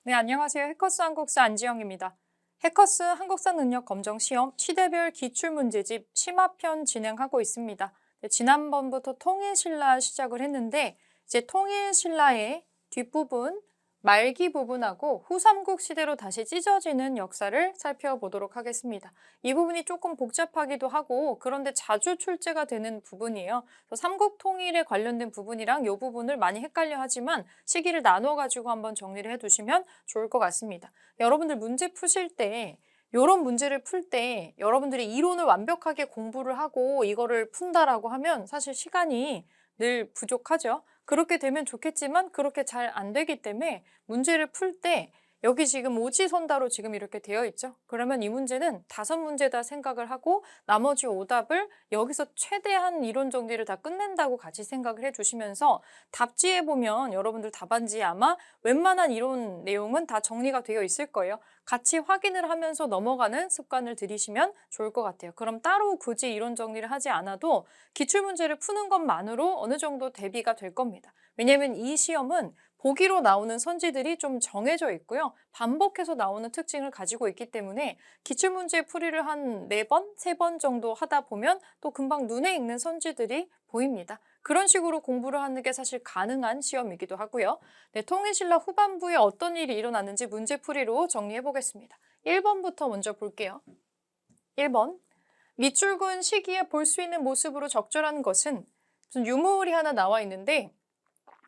네, 안녕하세요. 해커스 한국사 안지영입니다. 해커스 한국사 능력 검정 시험 시대별 기출문제집 심화편 진행하고 있습니다. 네, 지난번부터 통일신라 시작을 했는데 이제 통일신라의 뒷부분, 말기 부분하고 후삼국 시대로 다시 찢어지는 역사를 살펴보도록 하겠습니다. 이 부분이 조금 복잡하기도 하고 그런데 자주 출제가 되는 부분이에요. 삼국 통일에 관련된 부분이랑 이 부분을 많이 헷갈려 하지만 시기를 나눠가지고 한번 정리를 해두시면 좋을 것 같습니다. 여러분들 문제 푸실 때 이런 문제를 풀 때 여러분들이 이론을 완벽하게 공부를 하고 이거를 푼다라고 하면 사실 시간이 늘 부족하죠. 그렇게 되면 좋겠지만 그렇게 잘 안 되기 때문에 문제를 풀 때 여기 지금 오지선다로 지금 이렇게 되어 있죠. 그러면 이 문제는 5문제다 생각을 하고 나머지 5답을 여기서 최대한 이론 정리를 다 끝낸다고 같이 생각을 해주시면서 답지에 보면 여러분들 답안지에 아마 웬만한 이론 내용은 다 정리가 되어 있을 거예요. 같이 확인을 하면서 넘어가는 습관을 들이시면 좋을 것 같아요. 그럼 따로 굳이 이론 정리를 하지 않아도 기출문제를 푸는 것만으로 어느 정도 대비가 될 겁니다. 왜냐하면 이 시험은 보기로 나오는 선지들이 좀 정해져 있고요. 반복해서 나오는 특징을 가지고 있기 때문에 기출문제 풀이를 한 4번, 3번 정도 하다 보면 또 금방 눈에 익는 선지들이 보입니다. 그런 식으로 공부를 하는 게 사실 가능한 시험이기도 하고요. 네, 통일신라 후반부에 어떤 일이 일어났는지 문제풀이로 정리해 보겠습니다. 1번부터 먼저 볼게요. 1번. 밑줄근 시기에 볼 수 있는 모습으로 적절한 것은 무슨 유물이 하나 나와 있는데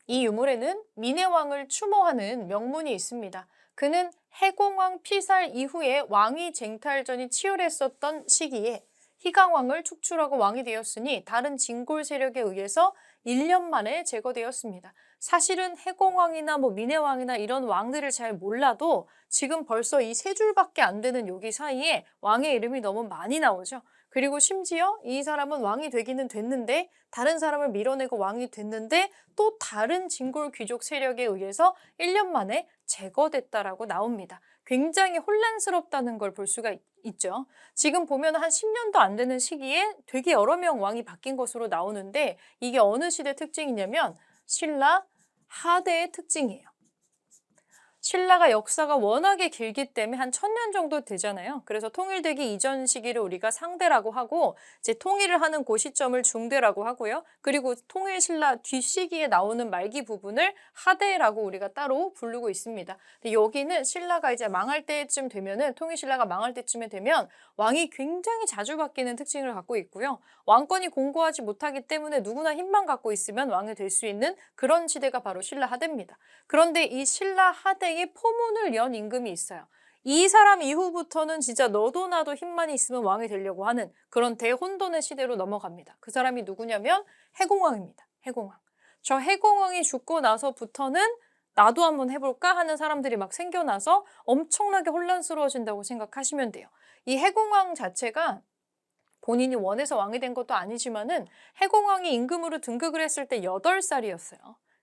이 유물에는 민해왕을 추모하는 명문이 있습니다. 그는 해공왕 피살 이후에 왕위 쟁탈전이 치열했었던 시기에 희강왕을 축출하고 왕이 되었으니 다른 진골 세력에 의해서 1년 만에 제거되었습니다. 사실은 해공왕이나 민해왕이나 이런 왕들을 잘 몰라도 지금 벌써 이 3줄밖에 안 되는 여기 사이에 왕의 이름이 너무 많이 나오죠. 그리고 심지어 이 사람은 왕이 되기는 됐는데 다른 사람을 밀어내고 왕이 됐는데 또 다른 진골 귀족 세력에 의해서 1년 만에 제거됐다라고 나옵니다. 굉장히 혼란스럽다는 걸 볼 수가 있죠. 지금 보면 한 10년도 안 되는 시기에 되게 여러 명 왕이 바뀐 것으로 나오는데 이게 어느 시대 특징이냐면 신라 하대의 특징이에요. 신라가 역사가 워낙에 길기 때문에 한 1000년 정도 되잖아요. 그래서 통일되기 이전 시기를 우리가 상대라고 하고 이제 통일을 하는 그 시점을 중대라고 하고요. 그리고 통일 신라 뒷시기에 나오는 말기 부분을 하대라고 우리가 따로 부르고 있습니다. 근데 여기는 신라가 이제 망할 때쯤 되면은 통일 신라가 망할 때쯤에 되면 왕이 굉장히 자주 바뀌는 특징을 갖고 있고요. 왕권이 공고하지 못하기 때문에 누구나 힘만 갖고 있으면 왕이 될 수 있는 그런 시대가 바로 신라 하대입니다. 그런데 이 신라 하대의 포문을 연 임금이 있어요. 이 사람 이후부터는 진짜 너도 나도 힘만 있으면 왕이 되려고 하는 그런 대혼돈의 시대로 넘어갑니다. 그 사람이 누구냐면 해공왕입니다. 해공왕. 저 해공왕이 죽고 나서부터는 나도 한번 해볼까 하는 사람들이 막 생겨나서 엄청나게 혼란스러워진다고 생각하시면 돼요. 이 해공왕 자체가 본인이 원해서 왕이 된 것도 아니지만은 해공왕이 임금으로 등극을 했을 때 8살이었어요.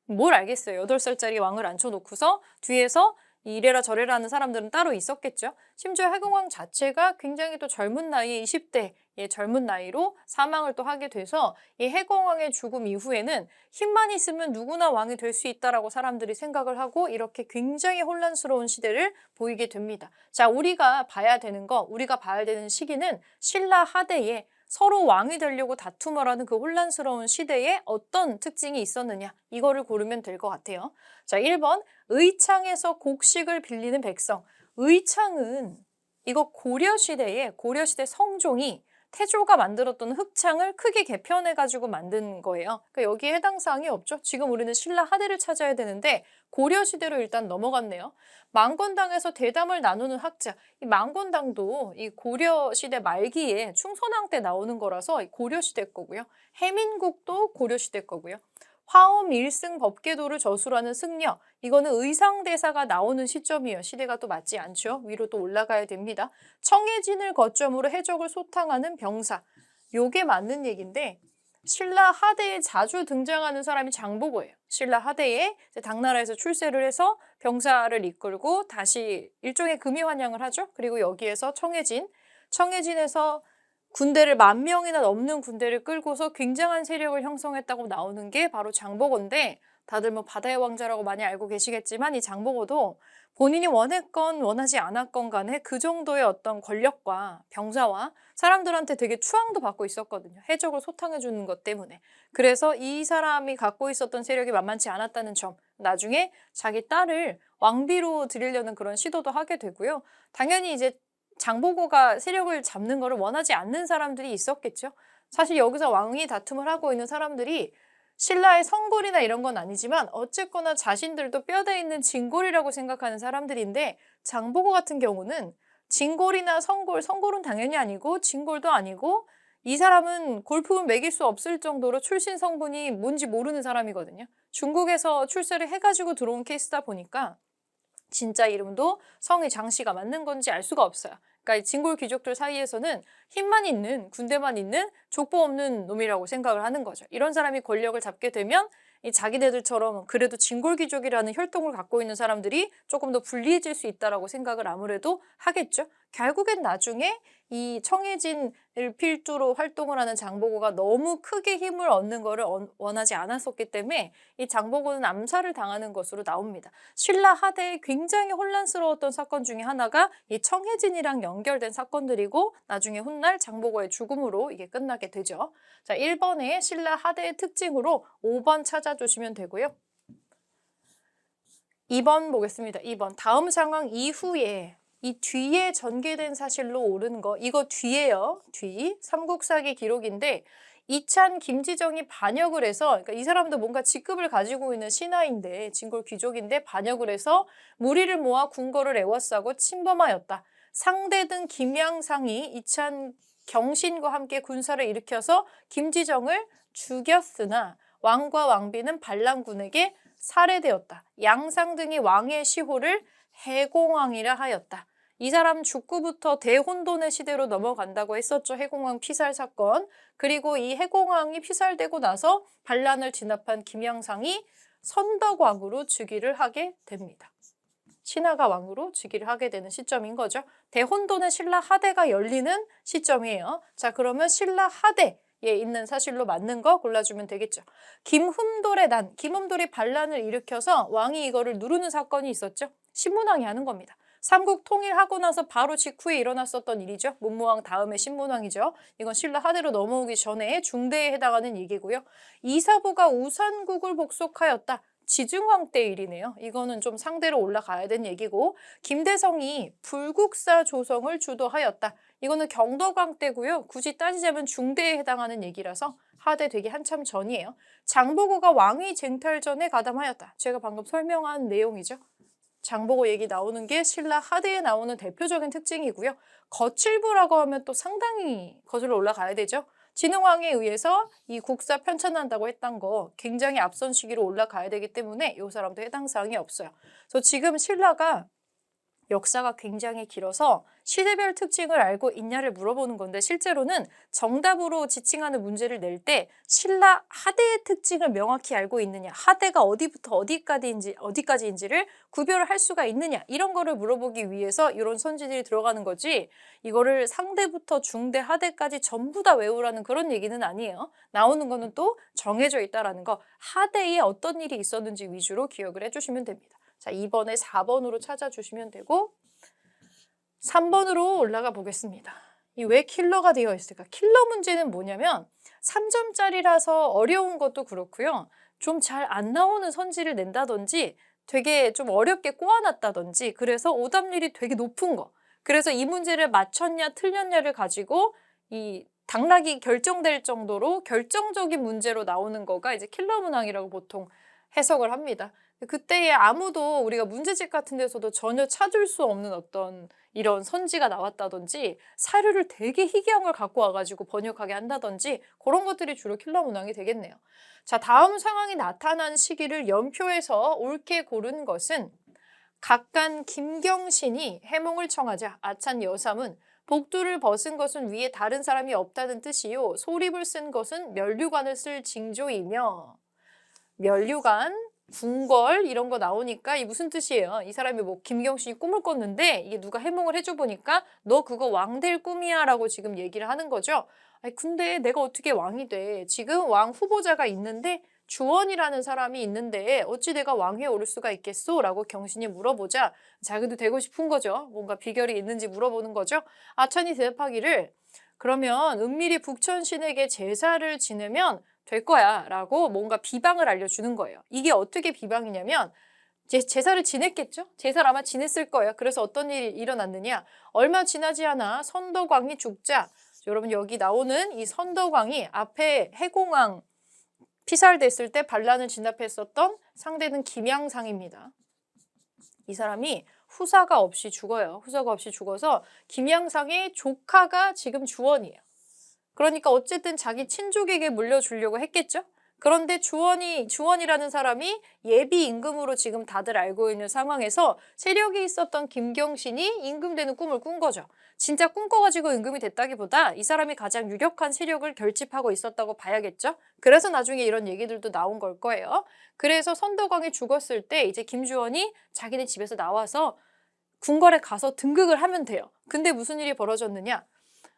뭘 알겠어요. 8살짜리 왕을 앉혀놓고서 뒤에서 이래라 저래라 하는 사람들은 따로 있었겠죠. 심지어 해공왕 자체가 굉장히 또 젊은 나이에 20대의 젊은 나이로 사망을 또 하게 돼서 이 해공왕의 죽음 이후에는 힘만 있으면 누구나 왕이 될 수 있다라고 사람들이 생각을 하고 이렇게 굉장히 혼란스러운 시대를 보이게 됩니다. 자, 우리가 봐야 되는 시기는 신라 하대에 서로 왕이 되려고 다툼을 하는 그 혼란스러운 시대에 어떤 특징이 있었느냐 이거를 고르면 될 것 같아요. 자, 1번 의창에서 곡식을 빌리는 백성. 의창은 이거 고려시대 성종이 태조가 만들었던 흑창을 크게 개편해가지고 만든 거예요. 그러니까 여기에 해당 사항이 없죠. 지금 우리는 신라 하대를 찾아야 되는데 고려시대로 일단 넘어갔네요. 망건당에서 대담을 나누는 학자. 이 망건당도 이 고려시대 말기에 충선왕 때 나오는 거라서 고려시대 거고요. 해민국도 고려시대 거고요. 화엄 일승 법계도를 저술하는 승려. 이거는 의상대사가 나오는 시점이에요. 시대가 또 맞지 않죠. 위로 또 올라가야 됩니다. 청해진을 거점으로 해적을 소탕하는 병사. 요게 맞는 얘기인데 신라 하대에 자주 등장하는 사람이 장보고예요. 신라 하대에 당나라에서 출세를 해서 병사를 이끌고 다시 일종의 금이환영을 하죠. 그리고 여기에서 청해진에서 군대를 10,000명이나 넘는 군대를 끌고서 굉장한 세력을 형성했다고 나오는 게 바로 장보고인데 다들 뭐 바다의 왕자라고 많이 알고 계시겠지만 이 장보고도 본인이 원했건 원하지 않았건 간에 그 정도의 어떤 권력과 병사와 사람들한테 되게 추앙도 받고 있었거든요. 해적을 소탕해 주는 것 때문에. 그래서 이 사람이 갖고 있었던 세력이 만만치 않았다는 점. 나중에 자기 딸을 왕비로 들이려는 그런 시도도 하게 되고요. 당연히 이제 장보고가 세력을 잡는 거를 원하지 않는 사람들이 있었겠죠. 사실 여기서 왕위 다툼을 하고 있는 사람들이 신라의 성골이나 이런 건 아니지만 어쨌거나 자신들도 뼈대 있는 진골이라고 생각하는 사람들인데 장보고 같은 경우는 진골이나 성골, 성골은 당연히 아니고 진골도 아니고 이 사람은 골프를 매길 수 없을 정도로 출신 성분이 뭔지 모르는 사람이거든요. 중국에서 출세를 해가지고 들어온 케이스다 보니까 진짜 이름도 성이 장씨가 맞는 건지 알 수가 없어요. 그러니까 이 진골 귀족들 사이에서는 힘만 있는, 군대만 있는 족보 없는 놈이라고 생각을 하는 거죠. 이런 사람이 권력을 잡게 되면 이 자기네들처럼 그래도 진골 귀족이라는 혈통을 갖고 있는 사람들이 조금 더 불리해질 수 있다라고 생각을 아무래도 하겠죠. 결국엔 나중에 이 청해진을 필두로 활동을 하는 장보고가 너무 크게 힘을 얻는 거를 원하지 않았었기 때문에 이 장보고는 암살을 당하는 것으로 나옵니다. 신라 하대에 굉장히 혼란스러웠던 사건 중에 하나가 이 청해진이랑 연결된 사건들이고 나중에 훗날 장보고의 죽음으로 이게 끝나게 되죠. 자, 1번에 신라 하대의 특징으로 5번 찾아주시면 되고요. 2번 보겠습니다. 2번 다음 상황 이후에 이 뒤에 전개된 사실로 옳은 거 이거 뒤에요. 뒤 삼국사기 기록인데 이찬 김지정이 반역을 해서 그러니까 이 사람도 뭔가 직급을 가지고 있는 신하인데 진골 귀족인데 반역을 해서 무리를 모아 궁궐을 애워싸고 침범하였다. 상대등 김양상이 이찬 경신과 함께 군사를 일으켜서 김지정을 죽였으나 왕과 왕비는 반란군에게 살해되었다. 양상 등이 왕의 시호를 해공왕이라 하였다. 이 사람 죽고부터 대혼돈의 시대로 넘어간다고 했었죠. 해공왕 피살 사건. 그리고 이 해공왕이 피살되고 나서 반란을 진압한 김양상이 선덕왕으로 즉위를 하게 됩니다. 신하가 왕으로 즉위를 하게 되는 시점인 거죠. 대혼돈의 신라 하대가 열리는 시점이에요. 자, 그러면 신라 하대에 있는 사실로 맞는 거 골라주면 되겠죠. 김흠돌의 난, 김흠돌이 반란을 일으켜서 왕이 이거를 누르는 사건이 있었죠. 신문왕이 하는 겁니다. 삼국 통일하고 나서 바로 직후에 일어났었던 일이죠. 문무왕 다음에 신문왕이죠. 이건 신라 하대로 넘어오기 전에 중대에 해당하는 얘기고요. 이사부가 우산국을 복속하였다. 지중왕 때 일이네요. 이거는 좀 상대로 올라가야 되는 얘기고 김대성이 불국사 조성을 주도하였다. 이거는 경덕왕 때고요. 굳이 따지자면 중대에 해당하는 얘기라서 하대 되기 한참 전이에요. 장보고가 왕위 쟁탈 전에 가담하였다. 제가 방금 설명한 내용이죠. 장보고 얘기 나오는 게 신라 하대에 나오는 대표적인 특징이고요. 거칠부라고 하면 또 상당히 거슬러 올라가야 되죠. 진흥왕에 의해서 이 국사 편찬한다고 했던 거 굉장히 앞선 시기로 올라가야 되기 때문에 이 사람도 해당 사항이 없어요. 그래서 지금 신라가 역사가 굉장히 길어서 시대별 특징을 알고 있냐를 물어보는 건데 실제로는 정답으로 지칭하는 문제를 낼 때 신라 하대의 특징을 명확히 알고 있느냐, 하대가 어디부터 어디까지인지를 구별을 할 수가 있느냐 이런 거를 물어보기 위해서 이런 선지들이 들어가는 거지 이거를 상대부터 중대, 하대까지 전부 다 외우라는 그런 얘기는 아니에요. 나오는 거는 또 정해져 있다라는 거, 하대에 어떤 일이 있었는지 위주로 기억을 해주시면 됩니다. 자, 2번에 4번으로 찾아주시면 되고 3번으로 올라가 보겠습니다. 이 왜 킬러가 되어 있을까? 킬러 문제는 뭐냐면 3점짜리라서 어려운 것도 그렇고요. 좀 잘 안 나오는 선지를 낸다든지 되게 좀 어렵게 꼬아놨다든지 그래서 오답률이 되게 높은 거. 그래서 이 문제를 맞췄냐 틀렸냐를 가지고 이 당락이 결정될 정도로 결정적인 문제로 나오는 거가 이제 킬러 문항이라고 보통 해석을 합니다. 그때에 아무도 우리가 문제집 같은 데서도 전혀 찾을 수 없는 어떤 이런 선지가 나왔다든지 사료를 되게 희귀한 걸 갖고 와가지고 번역하게 한다든지 그런 것들이 주로 킬러 문항이 되겠네요. 자, 다음 상황이 나타난 시기를 연표해서 옳게 고른 것은 각간 김경신이 해몽을 청하자 아찬 여삼은 복두를 벗은 것은 위에 다른 사람이 없다는 뜻이요 소립을 쓴 것은 면류관을 쓸 징조이며 면류관, 궁궐 이런 거 나오니까 이게 무슨 뜻이에요? 이 사람이 뭐 김경신이 꿈을 꿨는데 이게 누가 해몽을 해줘 보니까 너 그거 왕 될 꿈이야 라고 지금 얘기를 하는 거죠. 아니 근데 내가 어떻게 왕이 돼? 지금 왕 후보자가 있는데 주원이라는 사람이 있는데 어찌 내가 왕위에 오를 수가 있겠소? 라고 경신이 물어보자 자기도 되고 싶은 거죠. 뭔가 비결이 있는지 물어보는 거죠. 아찬이 대답하기를 그러면 은밀히 북천신에게 제사를 지내면 될 거야 라고 뭔가 비방을 알려주는 거예요. 이게 어떻게 비방이냐면 제사를 지냈겠죠? 제사를 아마 지냈을 거예요. 그래서 어떤 일이 일어났느냐? 얼마 지나지 않아 선덕왕이 죽자 여러분 여기 나오는 이 선덕왕이 앞에 해공왕 피살됐을 때 반란을 진압했었던 상대는 김양상입니다. 이 사람이 후사가 없이 죽어요. 후사가 없이 죽어서 김양상의 조카가 지금 주원이에요. 그러니까 어쨌든 자기 친족에게 물려주려고 했겠죠? 그런데 주원이라는 사람이 예비 임금으로 지금 다들 알고 있는 상황에서 세력이 있었던 김경신이 임금되는 꿈을 꾼 거죠. 진짜 꿈꿔가지고 임금이 됐다기보다 이 사람이 가장 유력한 세력을 결집하고 있었다고 봐야겠죠? 그래서 나중에 이런 얘기들도 나온 걸 거예요. 그래서 선덕왕이 죽었을 때 이제 김주원이 자기네 집에서 나와서 궁궐에 가서 등극을 하면 돼요. 근데 무슨 일이 벌어졌느냐?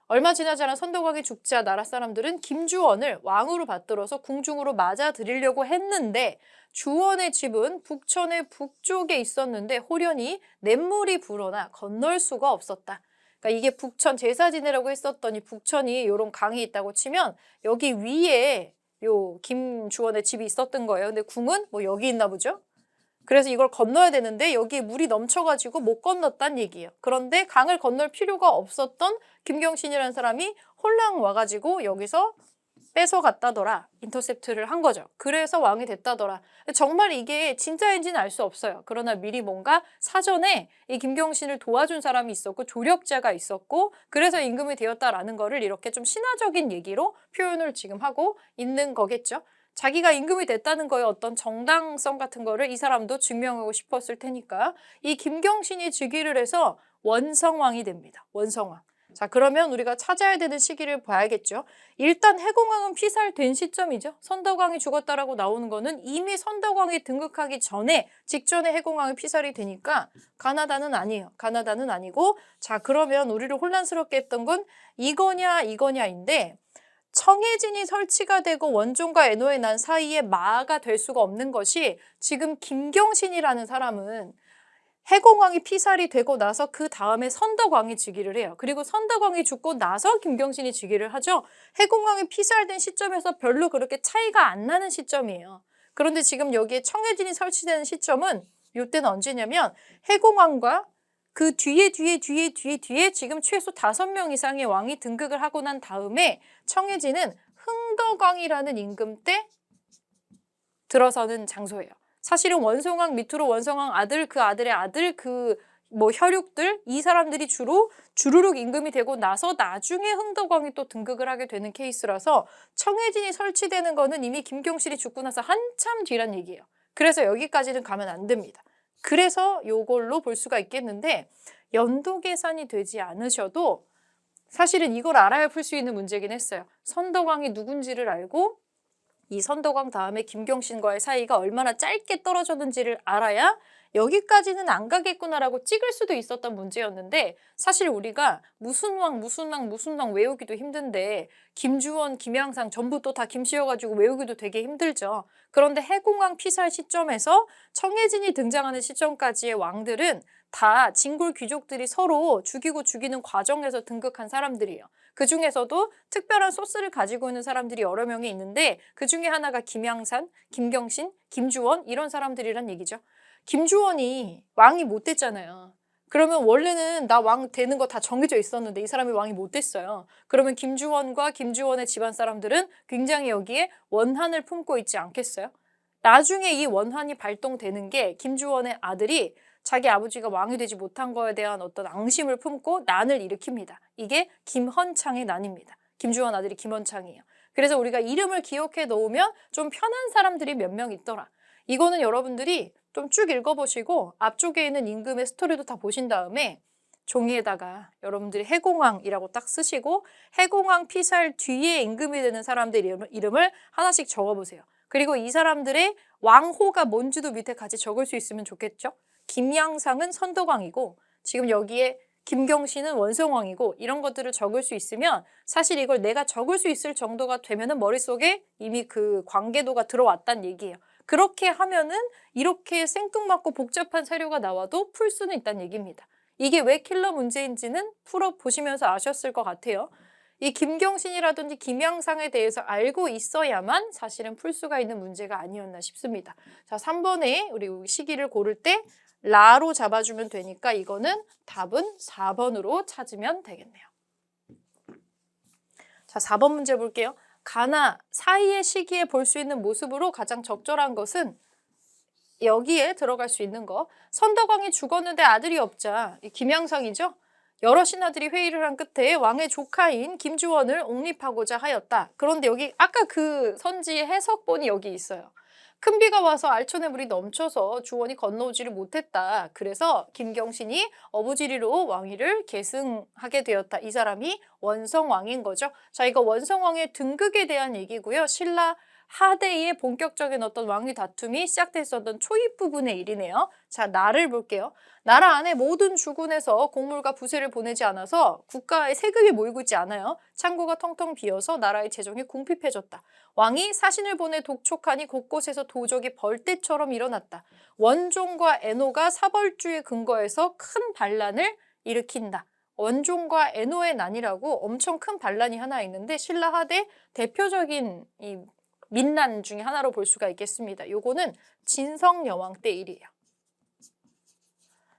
얼마 지나지 않아 선덕왕이 죽자 나라 사람들은 김주원을 왕으로 받들어서 궁중으로 맞아들이려고 했는데 주원의 집은 북천의 북쪽에 있었는데 호련히 냇물이 불어나 건널 수가 없었다. 그러니까 이게 북천 제사 지내라고 했었더니 북천이 이런 강이 있다고 치면 여기 위에 요 김주원의 집이 있었던 거예요. 근데 궁은 뭐 여기 있나 보죠? 그래서 이걸 건너야 되는데 여기에 물이 넘쳐가지고 못 건넜단 얘기예요. 그런데 강을 건널 필요가 없었던 김경신이라는 사람이 홀랑 와가지고 여기서 뺏어갔다더라. 인터셉트를 한 거죠. 그래서 왕이 됐다더라. 정말 이게 진짜인지는 알 수 없어요. 그러나 미리 뭔가 사전에 이 김경신을 도와준 사람이 있었고 조력자가 있었고 그래서 임금이 되었다라는 거를 이렇게 좀 신화적인 얘기로 표현을 지금 하고 있는 거겠죠. 자기가 임금이 됐다는 거에 어떤 정당성 같은 거를 이 사람도 증명하고 싶었을 테니까 이 김경신이 즉위를 해서 원성왕이 됩니다. 원성왕. 자, 그러면 우리가 찾아야 되는 시기를 봐야겠죠. 일단 해공왕은 피살된 시점이죠. 선덕왕이 죽었다라고 나오는 거는 이미 선덕왕이 등극하기 전에 직전에 해공왕이 피살이 되니까 가나다는 아니에요. 가나다는 아니고 자, 그러면 우리를 혼란스럽게 했던 건 이거냐인데 청해진이 설치가 되고 원종과 애노의 난 사이에 마가 될 수가 없는 것이 지금 김경신이라는 사람은 해공왕이 피살이 되고 나서 그 다음에 선덕왕이 즉위를 해요. 그리고 선덕왕이 죽고 나서 김경신이 즉위를 하죠. 해공왕이 피살된 시점에서 별로 그렇게 차이가 안 나는 시점이에요. 그런데 지금 여기에 청해진이 설치되는 시점은 이때는 언제냐면 해공왕과 그 뒤에 지금 최소 5명 이상의 왕이 등극을 하고 난 다음에 청해진은 흥덕왕이라는 임금 때 들어서는 장소예요. 사실은 원성왕 밑으로 원성왕 아들, 그 아들의 아들, 뭐 혈육들 이 사람들이 주르륵 임금이 되고 나서 나중에 흥덕왕이 또 등극을 하게 되는 케이스라서 청해진이 설치되는 거는 이미 김경실이 죽고 나서 한참 뒤란 얘기예요. 그래서 여기까지는 가면 안 됩니다. 그래서 요걸로 볼 수가 있겠는데 연도 계산이 되지 않으셔도 사실은 이걸 알아야 풀 수 있는 문제긴 했어요. 선덕왕이 누군지를 알고 이 선덕왕 다음에 김경신과의 사이가 얼마나 짧게 떨어졌는지를 알아야 여기까지는 안 가겠구나라고 찍을 수도 있었던 문제였는데 사실 우리가 무슨 왕 외우기도 힘든데 김주원, 김양상 전부 또 다 김씨여가지고 외우기도 되게 힘들죠. 그런데 해공왕 피살 시점에서 청해진이 등장하는 시점까지의 왕들은 다 진골 귀족들이 서로 죽이고 죽이는 과정에서 등극한 사람들이에요. 그 중에서도 특별한 소스를 가지고 있는 사람들이 여러 명이 있는데 그 중에 하나가 김양산, 김경신, 김주원 이런 사람들이란 얘기죠. 김주원이 왕이 못 됐잖아요. 그러면 원래는 나 왕 되는 거 다 정해져 있었는데 이 사람이 왕이 못 됐어요. 그러면 김주원과 김주원의 집안 사람들은 굉장히 여기에 원한을 품고 있지 않겠어요? 나중에 이 원한이 발동되는 게 김주원의 아들이 자기 아버지가 왕이 되지 못한 거에 대한 어떤 앙심을 품고 난을 일으킵니다. 이게 김헌창의 난입니다. 김주원 아들이 김헌창이에요. 그래서 우리가 이름을 기억해 놓으면 좀 편한 사람들이 몇 명 있더라. 이거는 여러분들이 좀 쭉 읽어보시고 앞쪽에 있는 임금의 스토리도 다 보신 다음에 종이에다가 여러분들이 해공왕이라고 딱 쓰시고 해공왕 피살 뒤에 임금이 되는 사람들 이름을 하나씩 적어보세요. 그리고 이 사람들의 왕호가 뭔지도 밑에 같이 적을 수 있으면 좋겠죠. 김양상은 선덕왕이고 지금 여기에 김경신은 원성왕이고 이런 것들을 적을 수 있으면 사실 이걸 내가 적을 수 있을 정도가 되면은 머릿속에 이미 그 관계도가 들어왔단 얘기예요. 그렇게 하면은 이렇게 생뚱맞고 복잡한 사료가 나와도 풀 수는 있다는 얘기입니다. 이게 왜 킬러 문제인지는 풀어보시면서 아셨을 것 같아요. 이 김경신이라든지 김양상에 대해서 알고 있어야만 사실은 풀 수가 있는 문제가 아니었나 싶습니다. 자, 3번에 우리 시기를 고를 때 라로 잡아주면 되니까 이거는 답은 4번으로 찾으면 되겠네요. 자, 4번 문제 볼게요. 가나 사이의 시기에 볼 수 있는 모습으로 가장 적절한 것은 여기에 들어갈 수 있는 거. 선덕왕이 죽었는데 아들이 없자 김양상이죠. 여러 신하들이 회의를 한 끝에 왕의 조카인 김주원을 옹립하고자 하였다. 그런데 여기 아까 그 선지의 해석본이 여기 있어요. 큰 비가 와서 알천의 물이 넘쳐서 주원이 건너오지를 못했다. 그래서 김경신이 어부지리로 왕위를 계승하게 되었다. 이 사람이 원성왕인 거죠. 자, 이거 원성왕의 등극에 대한 얘기고요. 신라 하대의 본격적인 어떤 왕위 다툼이 시작됐었던 초입 부분의 일이네요. 자, 나를 볼게요. 나라 안에 모든 주군에서 공물과 부세를 보내지 않아서 국가의 세금이 모이고 있지 않아요. 창고가 텅텅 비어서 나라의 재정이 궁핍해졌다. 왕이 사신을 보내 독촉하니 곳곳에서 도적이 벌떼처럼 일어났다. 원종과 애노가 사벌주의 근거에서 큰 반란을 일으킨다. 원종과 애노의 난이라고 엄청 큰 반란이 하나 있는데 신라 하대 대표적인 이 민난 중에 하나로 볼 수가 있겠습니다. 요거는 진성여왕 때 일이에요.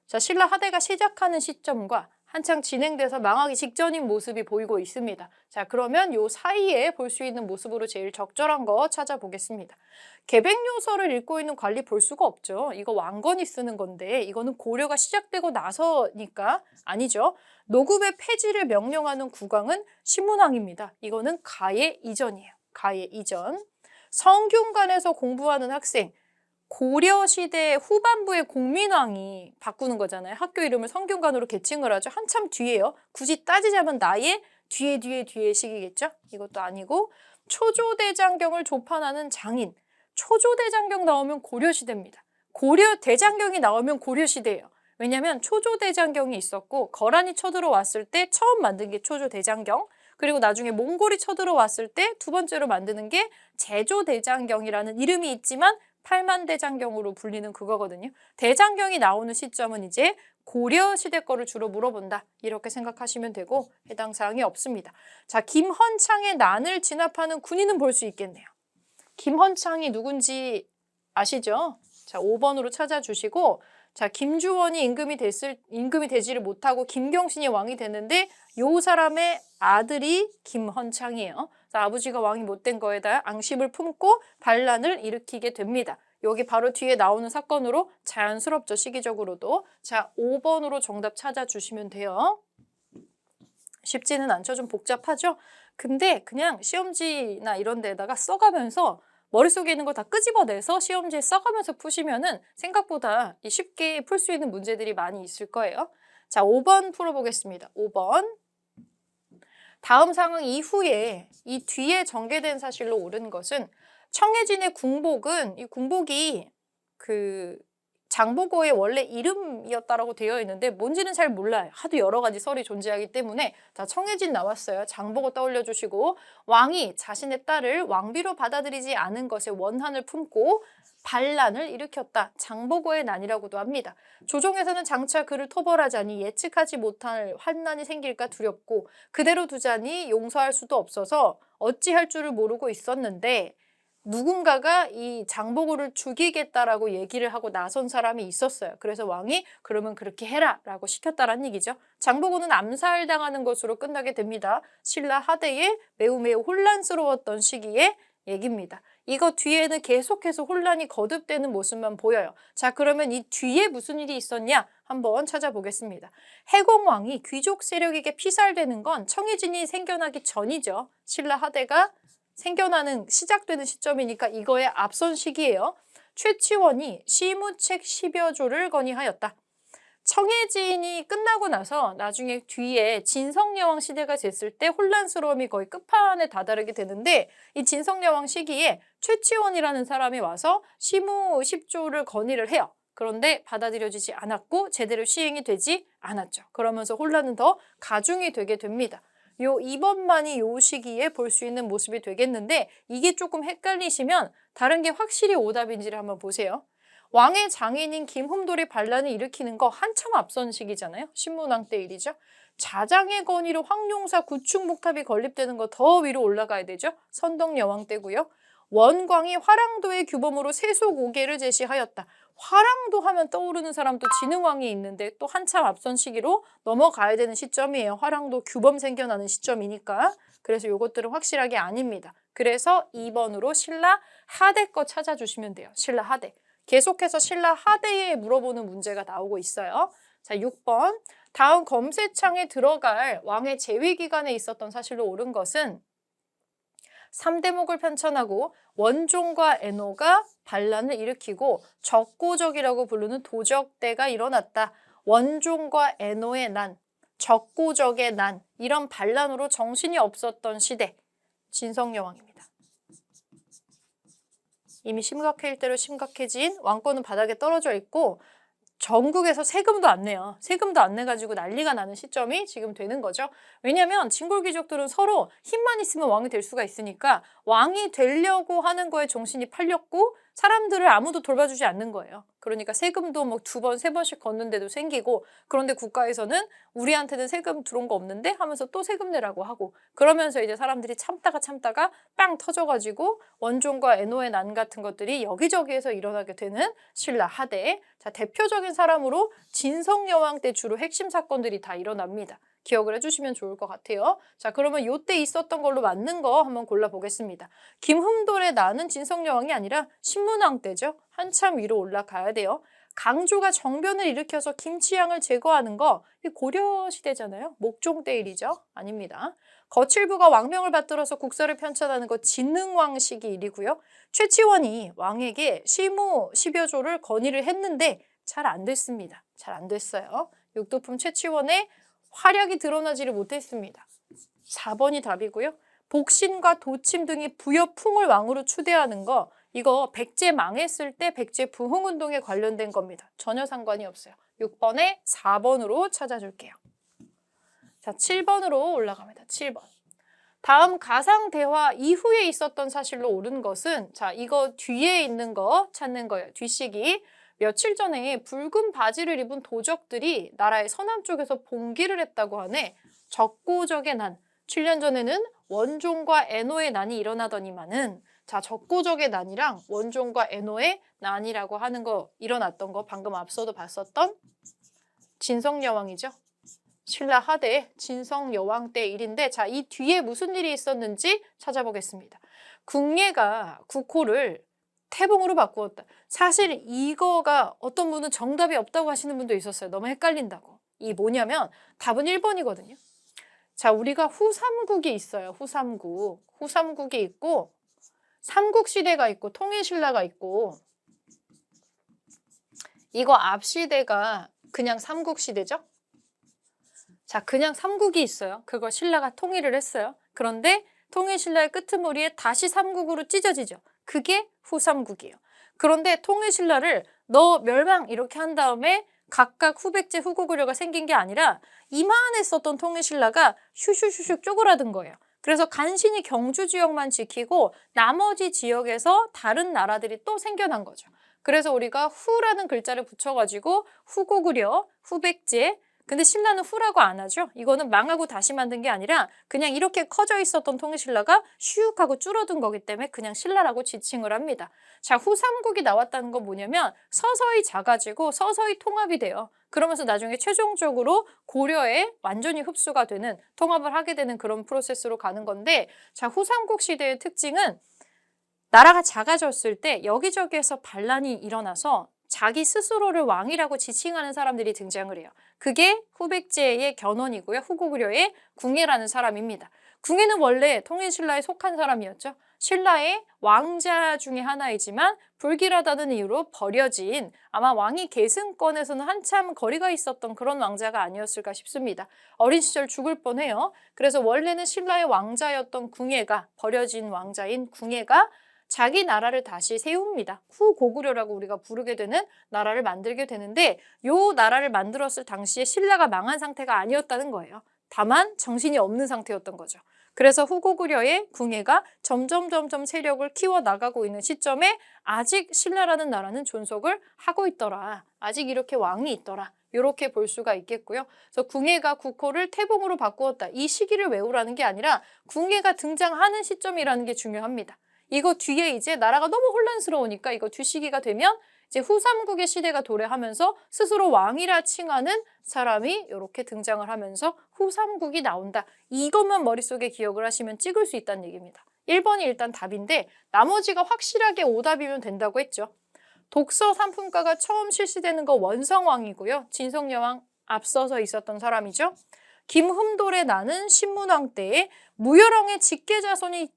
자, 신라 하대가 시작하는 시점과 한창 진행돼서 망하기 직전인 모습이 보이고 있습니다. 자, 그러면 요 사이에 볼 수 있는 모습으로 제일 적절한 거 찾아보겠습니다. 계백요서를 읽고 있는 관리 볼 수가 없죠. 이거 왕건이 쓰는 건데 이거는 고려가 시작되고 나서니까 아니죠. 노급의 폐지를 명령하는 국왕은 신문왕입니다. 이거는 가의 이전이에요. 가의 이전. 성균관에서 공부하는 학생, 고려시대 후반부에 공민왕이 바꾸는 거잖아요. 학교 이름을 성균관으로 개칭을 하죠. 한참 뒤에요. 굳이 따지자면 나의 뒤에 시기겠죠? 이것도 아니고 초조대장경을 조판하는 장인. 초조대장경 나오면 고려시대입니다. 고려대장경이 나오면 고려시대예요. 왜냐하면 초조대장경이 있었고 거란이 쳐들어왔을 때 처음 만든 게 초조대장경. 그리고 나중에 몽골이 쳐들어왔을 때 두 번째로 만드는 게 제조대장경이라는 이름이 있지만 팔만대장경으로 불리는 그거거든요. 대장경이 나오는 시점은 이제 고려시대 거를 주로 물어본다. 이렇게 생각하시면 되고 해당 사항이 없습니다. 자, 김헌창의 난을 진압하는 군인은 볼 수 있겠네요. 김헌창이 누군지 아시죠? 자, 5번으로 찾아주시고 자, 김주원이 임금이 되지를 못하고 김경신이 왕이 됐는데 요 사람의 아들이 김헌창이에요. 자, 아버지가 왕이 못된 거에다 앙심을 품고 반란을 일으키게 됩니다. 여기 바로 뒤에 나오는 사건으로 자연스럽죠, 시기적으로도. 자, 5번으로 정답 찾아주시면 돼요. 쉽지는 않죠? 좀 복잡하죠? 근데 그냥 시험지나 이런 데다가 써가면서 머릿속에 있는 거 다 끄집어내서 시험지에 써가면서 푸시면은 생각보다 쉽게 풀 수 있는 문제들이 많이 있을 거예요. 자, 5번 풀어보겠습니다. 5번. 다음 상황 이후에 이 뒤에 전개된 사실로 옳은 것은 청해진의 궁복은 이 궁복이 그 장보고의 원래 이름이었다라고 되어 있는데 뭔지는 잘 몰라요. 하도 여러 가지 설이 존재하기 때문에 다 청해진 나왔어요. 장보고 떠올려 주시고 왕이 자신의 딸을 왕비로 받아들이지 않은 것에 원한을 품고 반란을 일으켰다. 장보고의 난이라고도 합니다. 조정에서는 장차 그를 토벌하자니 예측하지 못할 환난이 생길까 두렵고 그대로 두자니 용서할 수도 없어서 어찌할 줄을 모르고 있었는데 누군가가 이 장보고를 죽이겠다라고 얘기를 하고 나선 사람이 있었어요. 그래서 왕이 그러면 그렇게 해라 라고 시켰다라는 얘기죠. 장보고는 암살당하는 것으로 끝나게 됩니다. 신라 하대에 매우 혼란스러웠던 시기의 얘기입니다. 이거 뒤에는 계속해서 혼란이 거듭되는 모습만 보여요. 자, 그러면 이 뒤에 무슨 일이 있었냐? 한번 찾아보겠습니다. 해공왕이 귀족 세력에게 피살되는 건 청해진이 생겨나기 전이죠. 신라 하대가 시작되는 시점이니까 이거에 앞선 시기예요. 최치원이 시무책 10여 조를 건의하였다. 청해진이 끝나고 나서 나중에 뒤에 진성여왕 시대가 됐을 때 혼란스러움이 거의 끝판에 다다르게 되는데 이 진성여왕 시기에 최치원이라는 사람이 와서 시무 10조를 건의를 해요. 그런데 받아들여지지 않았고 제대로 시행이 되지 않았죠. 그러면서 혼란은 더 가중이 되게 됩니다. 요 2번만이 요 시기에 볼 수 있는 모습이 되겠는데 이게 조금 헷갈리시면 다른 게 확실히 오답인지를 한번 보세요. 왕의 장인인 김흠돌이 반란을 일으키는 거 한참 앞선 시기잖아요. 신문왕 때 일이죠. 자장의 건의로 황룡사 구축목탑이 건립되는 거 더 위로 올라가야 되죠. 선덕여왕 때고요. 원광이 화랑도의 규범으로 세속오계를 제시하였다. 화랑도 하면 떠오르는 사람 또 진흥왕이 있는데 또 한참 앞선 시기로 넘어가야 되는 시점이에요. 화랑도 규범 생겨나는 시점이니까. 그래서 이것들은 확실하게 아닙니다. 그래서 2번으로 신라 하대 거 찾아주시면 돼요. 신라 하대. 계속해서 신라 하대에 물어보는 문제가 나오고 있어요. 자, 6번. 다음 검세창에 들어갈 왕의 재위 기간에 있었던 사실로 옳은 것은 3대목을 편찬하고 원종과 애노가 반란을 일으키고 적고적이라고 부르는 도적대가 일어났다. 원종과 애노의 난, 적고적의 난, 이런 반란으로 정신이 없었던 시대, 진성여왕입니다. 이미 심각해질 대로 심각해진 왕권은 바닥에 떨어져 있고 전국에서 세금도 안 내요. 세금도 안 내가지고 난리가 나는 시점이 지금 되는 거죠. 왜냐하면 진골귀족들은 서로 힘만 있으면 왕이 될 수가 있으니까 왕이 되려고 하는 거에 정신이 팔렸고 사람들을 아무도 돌봐주지 않는 거예요. 그러니까 세금도 뭐 2번, 3번씩 걷는데도 생기고 그런데 국가에서는 우리한테는 세금 들어온 거 없는데 하면서 또 세금 내라고 하고 그러면서 이제 사람들이 참다가 빵 터져가지고 원종과 애노의 난 같은 것들이 여기저기에서 일어나게 되는 신라 하대. 자, 대표적인 사람으로 진성여왕 때 주로 핵심 사건들이 다 일어납니다. 기억을 해주시면 좋을 것 같아요. 자, 그러면 요때 있었던 걸로 맞는 거 한번 골라보겠습니다. 김흠돌의 난은 진성여왕이 아니라 신문왕 때죠. 한참 위로 올라가야 돼요. 강조가 정변을 일으켜서 김치향을 제거하는 거 고려 시대잖아요. 목종 때 일이죠. 아닙니다. 거칠부가 왕명을 받들어서 국사를 편찬하는 거 진흥왕 시기 일이고요. 최치원이 왕에게 시무 10여 조를 건의를 했는데 잘 안 됐습니다. 잘 안 됐어요. 육도품 최치원의 활약이 드러나지를 못했습니다. 4번이 답이고요. 복신과 도침 등이 부여풍을 왕으로 추대하는 거 이거 백제 망했을 때 백제 부흥운동에 관련된 겁니다. 전혀 상관이 없어요. 6번에 4번으로 찾아줄게요. 자, 7번으로 올라갑니다. 7번. 다음 가상대화 이후에 있었던 사실로 옳은 것은 자, 이거 뒤에 있는 거 찾는 거예요. 뒷시기. 며칠 전에 붉은 바지를 입은 도적들이 나라의 서남쪽에서 봉기를 했다고 하네. 적고적의 난. 7년 전에는 원종과 애노의 난이 일어나더니만은 자, 적고적의 난이랑 원종과 애노의 난이라고 하는 거 일어났던 거 방금 앞서도 봤었던 진성여왕이죠. 신라 하대 진성여왕 때 일인데 자, 이 뒤에 무슨 일이 있었는지 찾아보겠습니다. 궁예가 국호를 태봉으로 바꾸었다. 사실 이거가 어떤 분은 정답이 없다고 하시는 분도 있었어요. 너무 헷갈린다고. 이 뭐냐면 답은 1번이거든요. 자, 우리가 후삼국이 있어요. 후삼국. 후삼국이 있고 삼국시대가 있고 통일신라가 있고 이거 앞시대가 그냥 삼국시대죠. 자, 그냥 삼국이 있어요. 그걸 신라가 통일을 했어요. 그런데 통일신라의 끄트머리에 다시 삼국으로 찢어지죠. 그게 후삼국이에요. 그런데 통일신라를 너 멸망 이렇게 한 다음에 각각 후백제 후고구려가 생긴 게 아니라 이만했었던 통일신라가 슈슈슈슉 쪼그라든 거예요. 그래서 간신히 경주 지역만 지키고 나머지 지역에서 다른 나라들이 또 생겨난 거죠. 그래서 우리가 후라는 글자를 붙여가지고 후고구려, 후백제, 근데 신라는 후라고 안 하죠. 이거는 망하고 다시 만든 게 아니라 그냥 이렇게 커져 있었던 통일신라가 슉 하고 줄어든 거기 때문에 그냥 신라라고 지칭을 합니다. 자, 후삼국이 나왔다는 건 뭐냐면 서서히 작아지고 서서히 통합이 돼요. 그러면서 나중에 최종적으로 고려에 완전히 흡수가 되는 통합을 하게 되는 그런 프로세스로 가는 건데 자, 후삼국 시대의 특징은 나라가 작아졌을 때 여기저기에서 반란이 일어나서 자기 스스로를 왕이라고 지칭하는 사람들이 등장을 해요. 그게 후백제의 견훤이고요. 후고구려의 궁예라는 사람입니다. 궁예는 원래 통일신라에 속한 사람이었죠. 신라의 왕자 중에 하나이지만 불길하다는 이유로 버려진 아마 왕위 계승권에서는 한참 거리가 있었던 그런 왕자가 아니었을까 싶습니다. 어린 시절 죽을 뻔해요. 그래서 원래는 신라의 왕자였던 궁예가 버려진 왕자인 궁예가 자기 나라를 다시 세웁니다. 후고구려라고 우리가 부르게 되는 나라를 만들게 되는데 요 나라를 만들었을 당시에 신라가 망한 상태가 아니었다는 거예요. 다만 정신이 없는 상태였던 거죠. 그래서 후고구려의 궁예가 점점 세력을 키워나가고 있는 시점에 아직 신라라는 나라는 존속을 하고 있더라. 아직 이렇게 왕이 있더라. 이렇게 볼 수가 있겠고요. 그래서 궁예가 국호를 태봉으로 바꾸었다. 이 시기를 외우라는 게 아니라 궁예가 등장하는 시점이라는 게 중요합니다. 이거 뒤에 이제 나라가 너무 혼란스러우니까 이거 뒤시기가 되면 이제 후삼국의 시대가 도래하면서 스스로 왕이라 칭하는 사람이 이렇게 등장을 하면서 후삼국이 나온다. 이것만 머릿속에 기억을 하시면 찍을 수 있다는 얘기입니다. 1번이 일단 답인데 나머지가 확실하게 오답이면 된다고 했죠. 독서 삼품가가 처음 실시되는 거 원성왕이고요. 진성여왕 앞서서 있었던 사람이죠. 김흠돌의 나는 신문왕 때에 무열왕의 직계자손이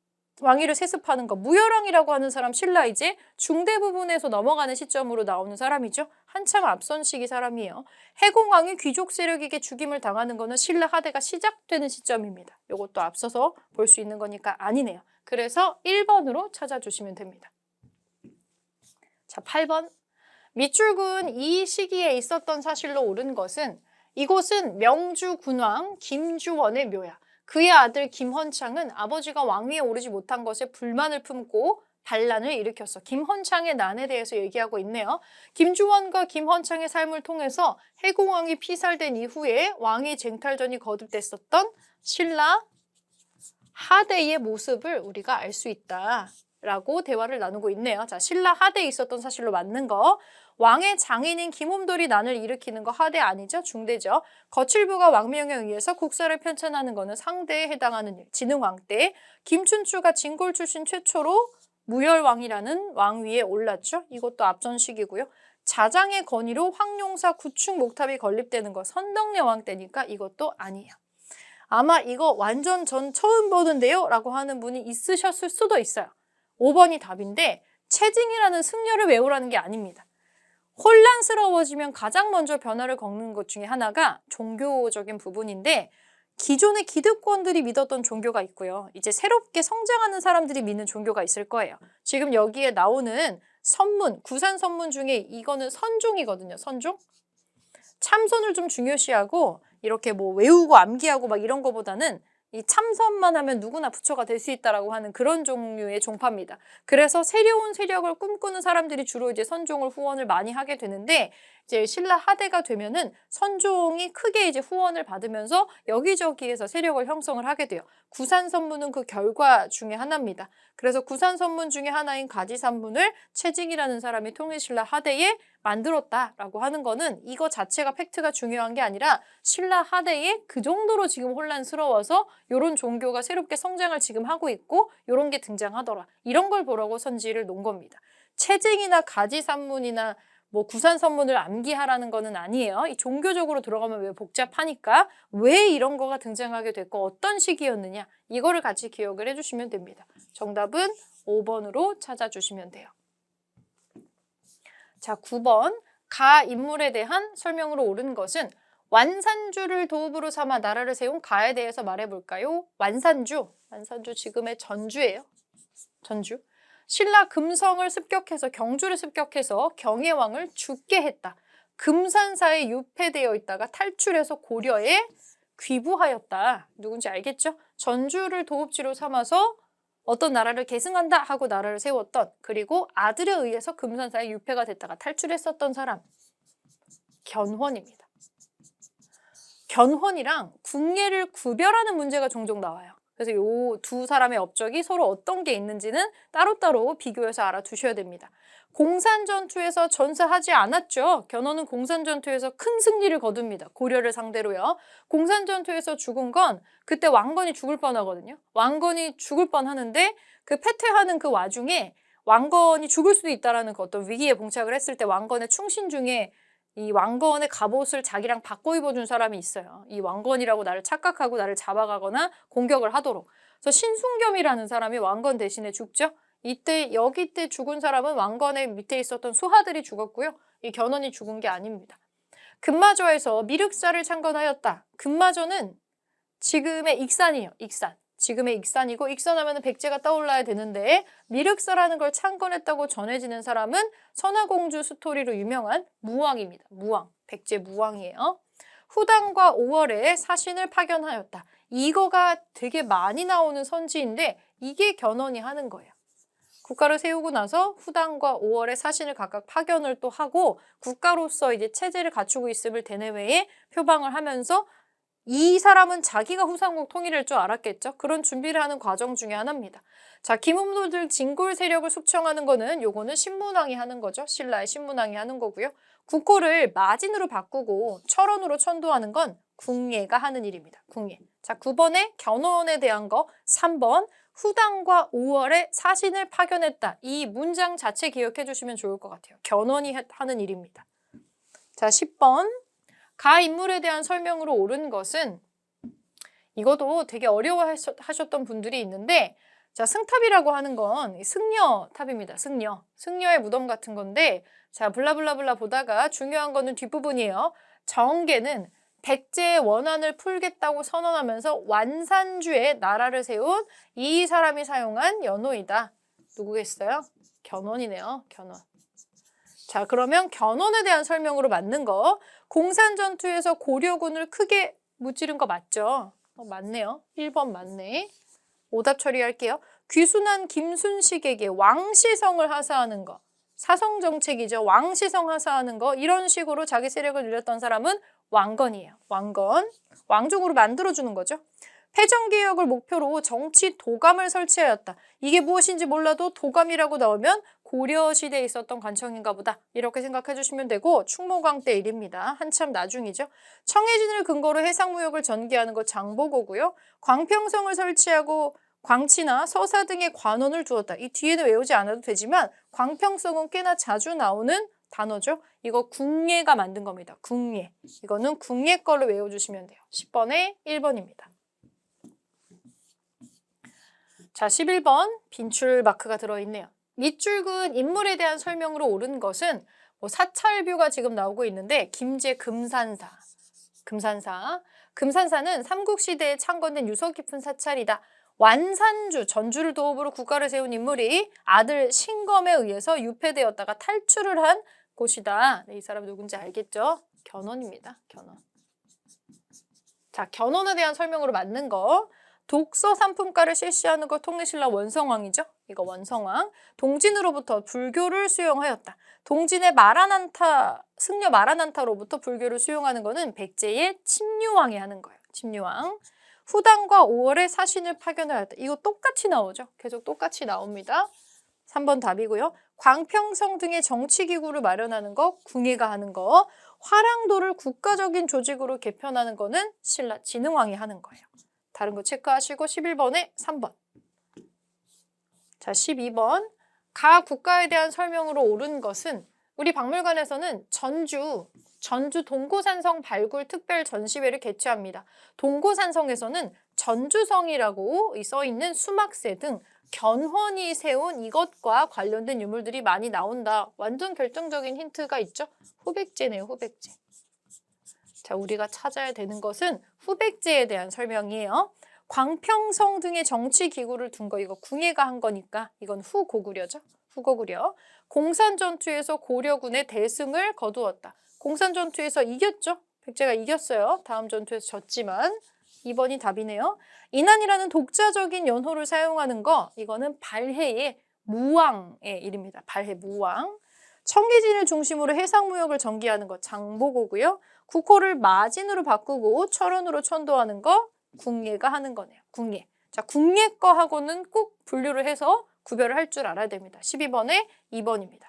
왕위를 세습하는 거. 무열왕이라고 하는 사람 신라 이제 중대 부분에서 넘어가는 시점으로 나오는 사람이죠. 한참 앞선 시기 사람이에요. 해공왕이 귀족 세력에게 죽임을 당하는 거는 신라 하대가 시작되는 시점입니다. 이것도 앞서서 볼 수 있는 거니까 아니네요. 그래서 1번으로 찾아주시면 됩니다. 자, 8번. 밑줄근 이 시기에 있었던 사실로 옳은 것은 이곳은 명주 군왕 김주원의 묘야. 그의 아들 김헌창은 아버지가 왕위에 오르지 못한 것에 불만을 품고 반란을 일으켰어. 김헌창의 난에 대해서 얘기하고 있네요. 김주원과 김헌창의 삶을 통해서 해공왕이 피살된 이후에 왕위 쟁탈전이 거듭됐었던 신라 하대의 모습을 우리가 알 수 있다. 라고 대화를 나누고 있네요. 자, 신라 하대에 있었던 사실로 맞는 거. 왕의 장인인 김홈돌이 난을 일으키는 거 하대 아니죠? 중대죠. 거칠부가 왕명에 의해서 국사를 편찬하는 거는 상대에 해당하는 일. 진흥왕 때 김춘추가 진골 출신 최초로 무열왕이라는 왕위에 올랐죠. 이것도 앞전식이고요. 자장의 건의로 황룡사 구축 목탑이 건립되는 거 선덕여왕 때니까 이것도 아니에요. 아마 이거 완전 전 처음 보는데요? 라고 하는 분이 있으셨을 수도 있어요. 5번이 답인데 채징이라는 승려를 외우라는 게 아닙니다. 혼란스러워지면 가장 먼저 변화를 겪는 것 중에 하나가 종교적인 부분인데 기존의 기득권들이 믿었던 종교가 있고요. 이제 새롭게 성장하는 사람들이 믿는 종교가 있을 거예요. 지금 여기에 나오는 선문, 구산 선문 중에 이거는 선종이거든요. 선종? 참선을 좀 중요시하고 이렇게 뭐 외우고 암기하고 막 이런 거보다는 이 참선만 하면 누구나 부처가 될 수 있다라고 하는 그런 종류의 종파입니다. 그래서 새로운 세력을 꿈꾸는 사람들이 주로 이제 선종을 후원을 많이 하게 되는데 이제 신라 하대가 되면은 선종이 크게 이제 후원을 받으면서 여기저기에서 세력을 형성을 하게 돼요. 구산선문은 그 결과 중에 하나입니다. 그래서 구산선문 중에 하나인 가지산문을 채징이라는 사람이 통일신라 하대에 만들었다라고 하는 거는 이거 자체가 팩트가 중요한 게 아니라 신라 하대에 그 정도로 지금 혼란스러워서 이런 종교가 새롭게 성장을 지금 하고 있고 이런 게 등장하더라. 이런 걸 보라고 선지를 놓은 겁니다. 채징이나 가지산문이나 뭐 구산선문을 암기하라는 거는 아니에요. 이 종교적으로 들어가면 왜 복잡하니까 왜 이런 거가 등장하게 됐고 어떤 시기였느냐 이거를 같이 기억을 해주시면 됩니다. 정답은 5번으로 찾아주시면 돼요. 자, 9번. 가 인물에 대한 설명으로 옳은 것은 완산주를 도읍으로 삼아 나라를 세운 가에 대해서 말해볼까요? 완산주 지금의 전주예요. 전주. 신라 금성을 습격해서 경주를 습격해서 경혜왕을 죽게 했다. 금산사에 유폐되어 있다가 탈출해서 고려에 귀부하였다. 누군지 알겠죠? 전주를 도읍지로 삼아서 어떤 나라를 계승한다 하고 나라를 세웠던 그리고 아들에 의해서 금산사에 유폐가 됐다가 탈출했었던 사람 견훤입니다. 견훤이랑 궁예를 구별하는 문제가 종종 나와요. 그래서 이 두 사람의 업적이 서로 어떤 게 있는지는 따로따로 비교해서 알아두셔야 됩니다. 공산전투에서 전사하지 않았죠. 견훤은 공산전투에서 큰 승리를 거둡니다. 고려를 상대로요. 공산전투에서 죽은 건 그때 왕건이 죽을 뻔하거든요. 왕건이 죽을 뻔하는데 그 패퇴하는 그 와중에 왕건이 죽을 수도 있다는 그 어떤 위기에 봉착을 했을 때 왕건의 충신 중에 이 왕건의 갑옷을 자기랑 바꿔 입어준 사람이 있어요. 이 왕건이라고 나를 착각하고 나를 잡아가거나 공격을 하도록. 그래서 신순겸이라는 사람이 왕건 대신에 죽죠. 이때 여기 때 죽은 사람은 왕건의 밑에 있었던 수하들이 죽었고요. 이 견훤이 죽은 게 아닙니다. 금마저에서 미륵사를 창건하였다. 금마저는 지금의 익산이에요. 익산. 지금의 익산이고 익산하면 백제가 떠올라야 되는데 미륵서라는 걸 창건했다고 전해지는 사람은 선화공주 스토리로 유명한 무왕입니다. 무왕, 백제 무왕이에요. 후당과 5월에 사신을 파견하였다. 이거가 되게 많이 나오는 선지인데 이게 견훤이 하는 거예요. 국가를 세우고 나서 후당과 5월에 사신을 각각 파견을 또 하고 국가로서 이제 체제를 갖추고 있음을 대내외에 표방을 하면서 이 사람은 자기가 후삼국 통일할 줄 알았겠죠. 그런 준비를 하는 과정 중에 하나입니다. 자, 김은도 등 진골 세력을 숙청하는 거는 요거는 신문왕이 하는 거죠. 신라의 신문왕이 하는 거고요. 국호를 마진으로 바꾸고 철원으로 천도하는 건 궁예가 하는 일입니다. 궁예. 자, 9번에 견훤에 대한 거, 3번 후당과 5월에 사신을 파견했다. 이 문장 자체 기억해 주시면 좋을 것 같아요. 견훤이 하는 일입니다. 자, 10번. 가 인물에 대한 설명으로 옳은 것은 이것도 되게 어려워하셨던 분들이 있는데 자, 승탑이라고 하는 건 승려탑입니다. 승려의 무덤 같은 건데 자, 블라블라블라 보다가 중요한 거는 뒷부분이에요. 정계는 백제의 원한을 풀겠다고 선언하면서 완산주의 나라를 세운 이 사람이 사용한 연호이다. 누구겠어요? 견훤이네요. 견훤. 자, 그러면 견훤에 대한 설명으로 맞는 거. 공산전투에서 고려군을 크게 무찌른 거 맞죠? 맞네요. 1번 맞네. 오답 처리할게요. 귀순한 김순식에게 왕시성을 하사하는 거. 사성정책이죠. 왕시성 하사하는 거. 이런 식으로 자기 세력을 늘렸던 사람은 왕건이에요. 왕건. 왕족으로 만들어주는 거죠. 패정개혁을 목표로 정치 도감을 설치하였다. 이게 무엇인지 몰라도 도감이라고 나오면 고려시대에 있었던 관청인가 보다. 이렇게 생각해 주시면 되고 충무광 때 일입니다. 한참 나중이죠. 청해진을 근거로 해상무역을 전개하는 거 장보고고요. 광평성을 설치하고 광치나 서사 등의 관원을 두었다. 이 뒤에는 외우지 않아도 되지만 광평성은 꽤나 자주 나오는 단어죠. 이거 궁예가 만든 겁니다. 궁예. 이거는 궁예 걸로 외워주시면 돼요. 10번에 1번입니다. 자, 11번 빈출 마크가 들어있네요. 밑줄근 인물에 대한 설명으로 옳은 것은 사찰뷰가 지금 나오고 있는데 김제 금산사. 금산사는 삼국시대에 창건된 유서 깊은 사찰이다. 완산주, 전주를 도읍으로 국가를 세운 인물이 아들 신검에 의해서 유폐되었다가 탈출을 한 곳이다. 네, 이 사람 누군지 알겠죠? 견훤입니다. 견훤. 자, 견훤에 대한 설명으로 맞는 거. 독서 상품가를 실시하는 거 통일신라 원성왕이죠. 이거 원성왕. 동진으로부터 불교를 수용하였다. 동진의 마라난타, 승려 마라난타로부터 불교를 수용하는 거는 백제의 침류왕이 하는 거예요. 침류왕. 후당과 5월에 사신을 파견하였다. 이거 똑같이 나오죠. 계속 똑같이 나옵니다. 3번 답이고요. 광평성 등의 정치기구를 마련하는 거, 궁예가 하는 거. 화랑도를 국가적인 조직으로 개편하는 거는 신라 진흥왕이 하는 거예요. 다른 거 체크하시고 11번에 3번. 자, 12번. 가 국가에 대한 설명으로 옳은 것은 우리 박물관에서는 전주 동고산성 발굴 특별 전시회를 개최합니다. 동고산성에서는 전주성이라고 써있는 수막새 등 견훤이 세운 이것과 관련된 유물들이 많이 나온다. 완전 결정적인 힌트가 있죠? 후백제네요, 후백제. 자, 우리가 찾아야 되는 것은 후백제에 대한 설명이에요. 광평성 등의 정치기구를 둔 거, 이거 궁예가 한 거니까 이건 후고구려죠. 후고구려. 공산전투에서 고려군의 대승을 거두었다. 공산전투에서 이겼죠. 백제가 이겼어요. 다음 전투에서 졌지만 2번이 답이네요. 인안이라는 독자적인 연호를 사용하는 거, 이거는 발해의 무왕의 일입니다. 발해 무왕. 청계진을 중심으로 해상무역을 전개하는 거 장보고고요. 국호를 마진으로 바꾸고 철원으로 천도하는 거 궁예가 하는 거네요. 궁예. 자, 궁예 거하고는 꼭 분류를 해서 구별을 할 줄 알아야 됩니다. 12번에 2번입니다.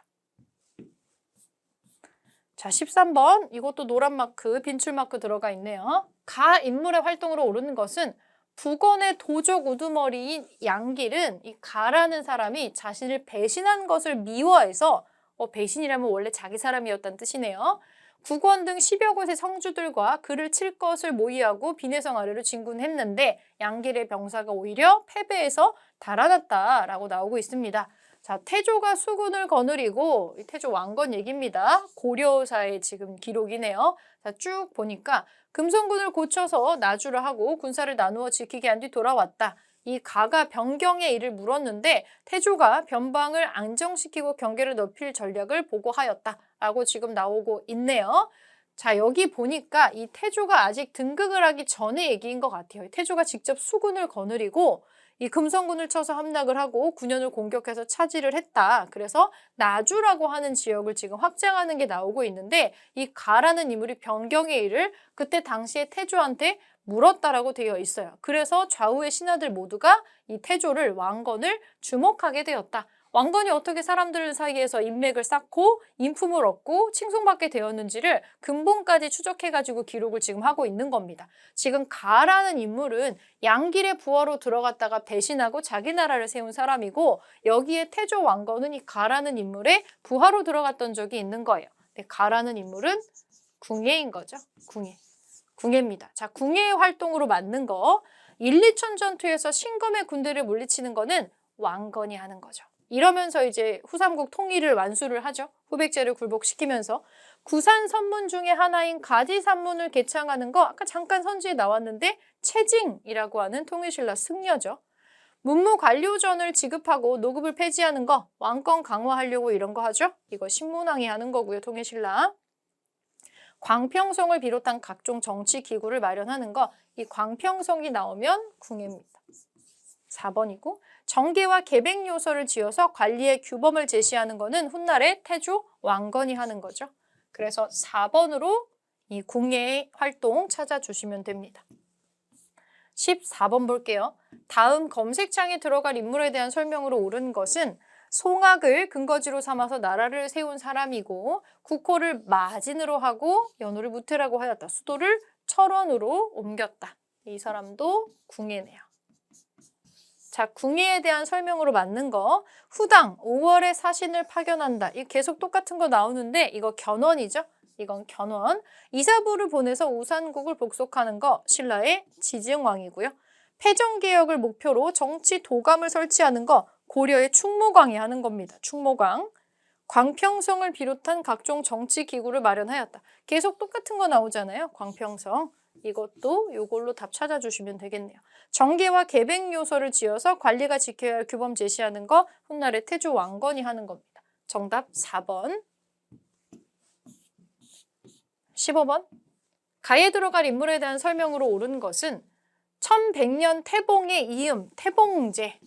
자, 13번. 이것도 노란 마크, 빈출 마크 들어가 있네요. 가 인물의 활동으로 오르는 것은 북원의 도적 우두머리인 양길은 이 가라는 사람이 자신을 배신한 것을 미워해서 배신이라면 원래 자기 사람이었다는 뜻이네요. 국원 등 10여 곳의 성주들과 그를 칠 것을 모의하고 비내성 아래로 진군했는데 양길의 병사가 오히려 패배해서 달아났다라고 나오고 있습니다. 자, 태조가 수군을 거느리고 태조 왕건 얘기입니다. 고려사의 지금 기록이네요. 자, 쭉 보니까 금성군을 고쳐서 나주를 하고 군사를 나누어 지키게 한 뒤 돌아왔다. 이 가가 변경의 일을 물었는데 태조가 변방을 안정시키고 경계를 넓힐 전략을 보고하였다라고 지금 나오고 있네요. 자, 여기 보니까 이 태조가 아직 등극을 하기 전에 얘기인 것 같아요. 태조가 직접 수군을 거느리고 이 금성군을 쳐서 함락을 하고 군현을 공격해서 차지를 했다. 그래서 나주라고 하는 지역을 지금 확장하는 게 나오고 있는데 이 가라는 인물이 변경의 일을 그때 당시에 태조한테 물었다라고 되어 있어요. 그래서 좌우의 신하들 모두가 이 태조를 왕건을 주목하게 되었다. 왕건이 어떻게 사람들 사이에서 인맥을 쌓고 인품을 얻고 칭송받게 되었는지를 근본까지 추적해가지고 기록을 지금 하고 있는 겁니다. 지금 가라는 인물은 양길의 부하로 들어갔다가 배신하고 자기 나라를 세운 사람이고 여기에 태조 왕건은 이 가라는 인물의 부하로 들어갔던 적이 있는 거예요. 근데 가라는 인물은 궁예인 거죠. 궁예. 궁예입니다. 자, 궁예의 활동으로 맞는 거 1, 2천 전투에서 신검의 군대를 물리치는 거는 왕건이 하는 거죠. 이러면서 이제 후삼국 통일을 완수를 하죠. 후백제를 굴복시키면서 구산 선문 중에 하나인 가지산문을 개창하는 거 아까 잠깐 선지에 나왔는데 채징이라고 하는 통일신라 승려죠. 문무관료전을 지급하고 노급을 폐지하는 거 왕권 강화하려고 이런 거 하죠. 이거 신문왕이 하는 거고요. 통일신라. 광평성을 비롯한 각종 정치 기구를 마련하는 거 이 광평성이 나오면 궁예입니다. 4번이고 정계와 계백 요소를 지어서 관리의 규범을 제시하는 거는 훗날의 태조 왕건이 하는 거죠. 그래서 4번으로 이 궁예의 활동 찾아주시면 됩니다. 14번 볼게요. 다음 검색창에 들어갈 인물에 대한 설명으로 옳은 것은 송악을 근거지로 삼아서 나라를 세운 사람이고 국호를 마진으로 하고 연호를 무태라고 하였다. 수도를 철원으로 옮겼다. 이 사람도 궁예네요. 자, 궁예에 대한 설명으로 맞는 거 후당 5월에 사신을 파견한다. 이 계속 똑같은 거 나오는데 이거 견원이죠. 이건 견원. 이사부를 보내서 우산국을 복속하는 거 신라의 지증왕이고요. 패정개혁을 목표로 정치 도감을 설치하는 거 고려의 충무광이 하는 겁니다. 충무광. 광평성을 비롯한 각종 정치 기구를 마련하였다. 계속 똑같은 거 나오잖아요. 광평성. 이것도 이걸로 답 찾아주시면 되겠네요. 정계와 계백 요소를 지어서 관리가 지켜야 할 규범 제시하는 거 훗날의 태조 왕건이 하는 겁니다. 정답 4번. 15번. 가에 들어갈 인물에 대한 설명으로 옳은 것은 1100년 태봉의 이음, 태봉제.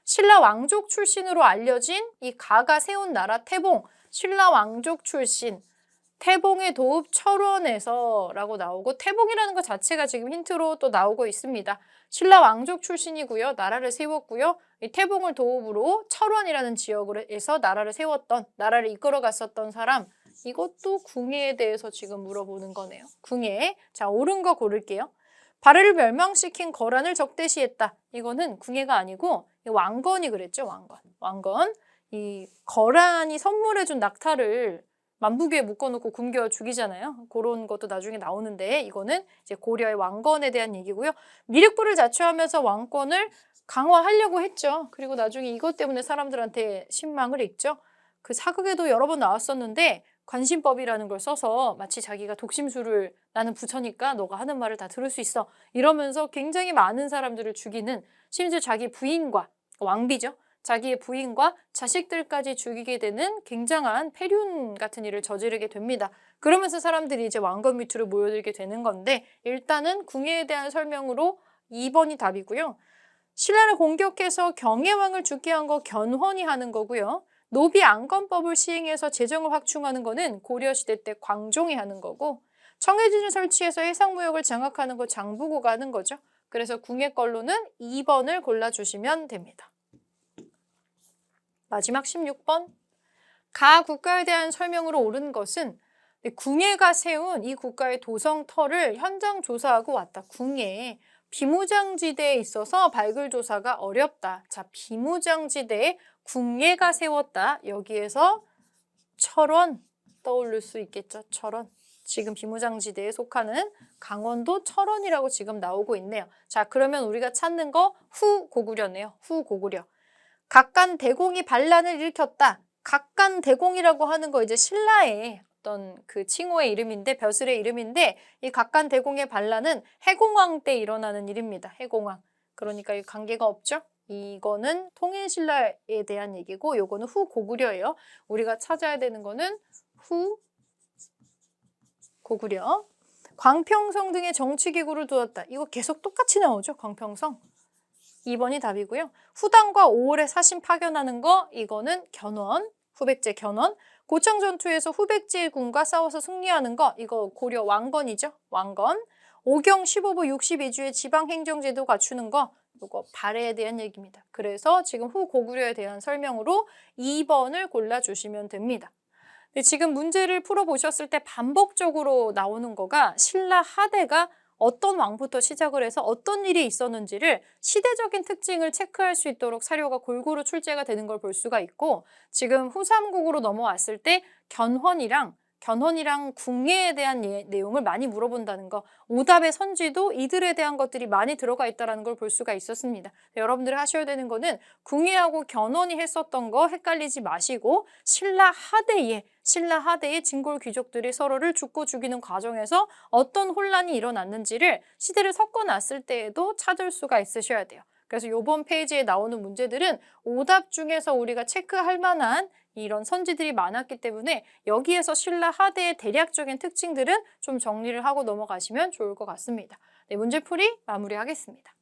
신라 왕족 출신으로 알려진 이 가가 세운 나라 태봉, 신라 왕족 출신, 태봉의 도읍 철원에서 라고 나오고 태봉이라는 것 자체가 지금 힌트로 또 나오고 있습니다. 신라 왕족 출신이고요. 나라를 세웠고요. 이 태봉을 도읍으로 철원이라는 지역에서 나라를 세웠던, 나라를 이끌어 갔었던 사람, 이것도 궁예에 대해서 지금 물어보는 거네요. 궁예. 자, 옳은 거 고를게요. 발해를 멸망시킨 거란을 적대시했다. 이거는 궁예가 아니고 왕건이 그랬죠. 왕건. 왕건. 이 거란이 선물해준 낙타를 만부교에 묶어놓고 굶겨 죽이잖아요. 그런 것도 나중에 나오는데 이거는 이제 고려의 왕건에 대한 얘기고요. 미륵부를 자초하면서 왕권을 강화하려고 했죠. 그리고 나중에 이것 때문에 사람들한테 신망을 했죠. 그 사극에도 여러 번 나왔었는데 관심법이라는 걸 써서 마치 자기가 독심술을 나는 부처니까 너가 하는 말을 다 들을 수 있어. 이러면서 굉장히 많은 사람들을 죽이는 심지어 자기 부인과 왕비죠. 자기의 부인과 자식들까지 죽이게 되는 굉장한 폐륜 같은 일을 저지르게 됩니다. 그러면서 사람들이 이제 왕건 밑으로 모여들게 되는 건데 일단은 궁예에 대한 설명으로 2번이 답이고요. 신라를 공격해서 경혜왕을 죽게 한 거 견훤이 하는 거고요. 노비 안건법을 시행해서 재정을 확충하는 거는 고려시대 때 광종이 하는 거고 청해진을 설치해서 해상무역을 장악하는 거 장부고가 하는 거죠. 그래서 궁예 걸로는 2번을 골라주시면 됩니다. 마지막 16번. 가 국가에 대한 설명으로 옳은 것은 궁예가 세운 이 국가의 도성터를 현장 조사하고 왔다. 궁예. 비무장지대에 있어서 발굴 조사가 어렵다. 자, 비무장지대에 궁예가 세웠다. 여기에서 철원 떠올릴 수 있겠죠. 철원. 지금 비무장지대에 속하는 강원도 철원이라고 지금 나오고 있네요. 자, 그러면 우리가 찾는 거 후고구려네요. 후고구려. 각간대공이 반란을 일으켰다. 각간대공이라고 하는 거 이제 신라의 어떤 그 칭호의 이름인데 벼슬의 이름인데 이 각간대공의 반란은 해공왕 때 일어나는 일입니다. 해공왕. 그러니까 이 관계가 없죠? 이거는 통일신라에 대한 얘기고 요거는 후고구려예요. 우리가 찾아야 되는 거는 후고구려. 광평성 등의 정치기구를 두었다. 이거 계속 똑같이 나오죠? 광평성. 2번이 답이고요. 후당과 5월에 사신 파견하는 거 이거는 견원, 후백제 견원. 고청 전투에서 후백제 군과 싸워서 승리하는 거 이거 고려 왕건이죠. 왕건. 오경 15부 62주의 지방행정제도 갖추는 거 이거 발해에 대한 얘기입니다. 그래서 지금 후고구려에 대한 설명으로 2번을 골라주시면 됩니다. 근데 지금 문제를 풀어보셨을 때 반복적으로 나오는 거가 신라 하대가 어떤 왕부터 시작을 해서 어떤 일이 있었는지를 시대적인 특징을 체크할 수 있도록 사료가 골고루 출제가 되는 걸 볼 수가 있고 지금 후삼국으로 넘어왔을 때 견훤이랑 궁예에 대한 내용을 많이 물어본다는 거 오답의 선지도 이들에 대한 것들이 많이 들어가 있다는 걸 볼 수가 있었습니다. 여러분들이 하셔야 되는 거는 궁예하고 견훤이 했었던 거 헷갈리지 마시고 신라 하대의 진골 귀족들이 서로를 죽고 죽이는 과정에서 어떤 혼란이 일어났는지를 시대를 섞어놨을 때에도 찾을 수가 있으셔야 돼요. 그래서 이번 페이지에 나오는 문제들은 오답 중에서 우리가 체크할 만한 이런 선지들이 많았기 때문에 여기에서 신라 하대의 대략적인 특징들은 좀 정리를 하고 넘어가시면 좋을 것 같습니다. 네, 문제풀이 마무리하겠습니다.